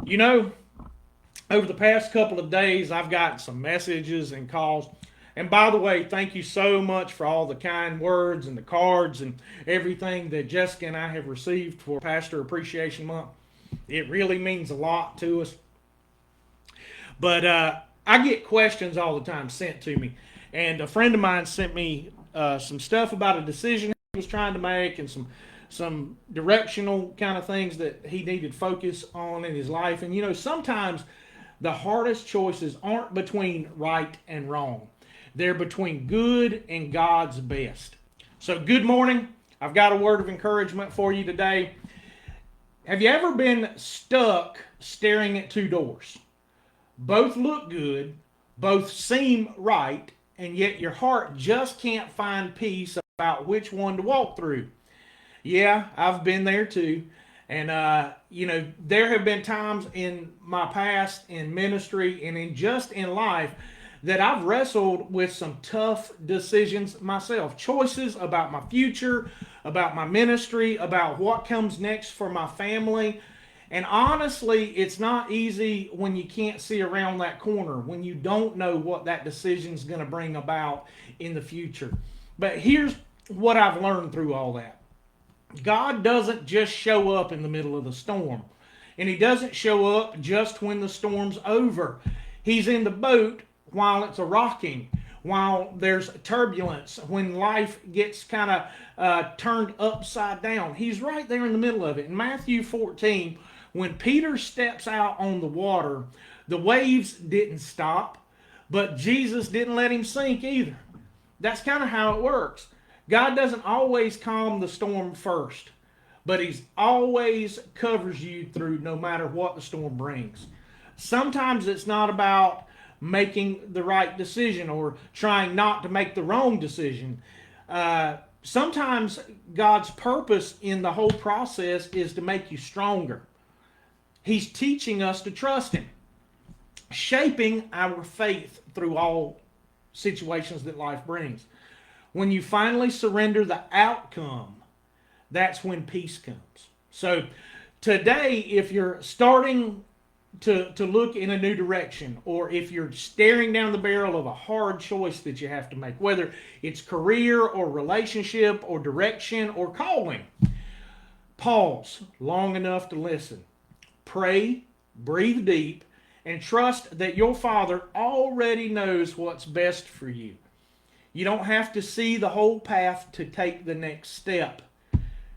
You know, over the past couple of days, I've gotten some messages and calls. And by the way, thank you so much for all the kind words and the cards and everything that Jessica and I have received for Pastor Appreciation Month. It really means a lot to us. But I get questions all the time sent to me. And a friend of mine sent me some stuff about a decision he was trying to make and some directional kind of things that he needed focus on in his life. And you know, sometimes the hardest choices aren't between right and wrong. They're between good and God's best. So good morning. I've got a word of encouragement for you today. Have you ever been stuck staring at two doors? Both look good, both seem right, and yet your heart just can't find peace about which one to walk through. Yeah, I've been there too. And, there have been times in my past, in ministry, and in life, that I've wrestled with some tough decisions myself. Choices about my future, about my ministry, about what comes next for my family. And honestly, it's not easy when you can't see around that corner, when you don't know what that decision is going to bring about in the future. But here's what I've learned through all that. God doesn't just show up in the middle of the storm. And He doesn't show up just when the storm's over. He's in the boat while it's a rocking, while there's turbulence, when life gets kind of turned upside down. He's right there in the middle of it. In Matthew 14, when Peter steps out on the water, the waves didn't stop, but Jesus didn't let him sink either. That's kind of how it works. God doesn't always calm the storm first, but He's always covers you through no matter what the storm brings. Sometimes it's not about making the right decision or trying not to make the wrong decision. Sometimes God's purpose in the whole process is to make you stronger. He's teaching us to trust Him, shaping our faith through all situations that life brings. When you finally surrender the outcome, that's when peace comes. So today, if you're starting to look in a new direction, or if you're staring down the barrel of a hard choice that you have to make, whether it's career or relationship or direction or calling, pause long enough to listen. Pray, breathe deep, and trust that your Father already knows what's best for you. You don't have to see the whole path to take the next step,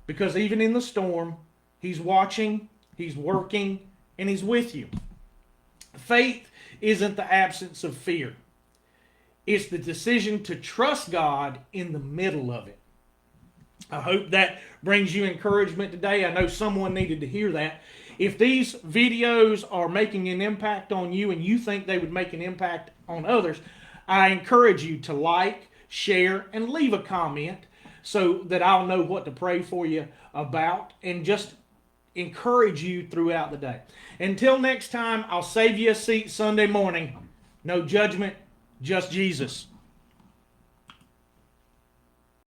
because even in the storm, He's watching, He's working, and He's with you. Faith isn't the absence of fear. It's the decision to trust God in the middle of it. I hope that brings you encouragement today. I know someone needed to hear that. If these videos are making an impact on you and you think they would make an impact on others, I encourage you to like, share, and leave a comment so that I'll know what to pray for you about, and just encourage you throughout the day. Until next time, I'll save you a seat Sunday morning. No judgment, just Jesus.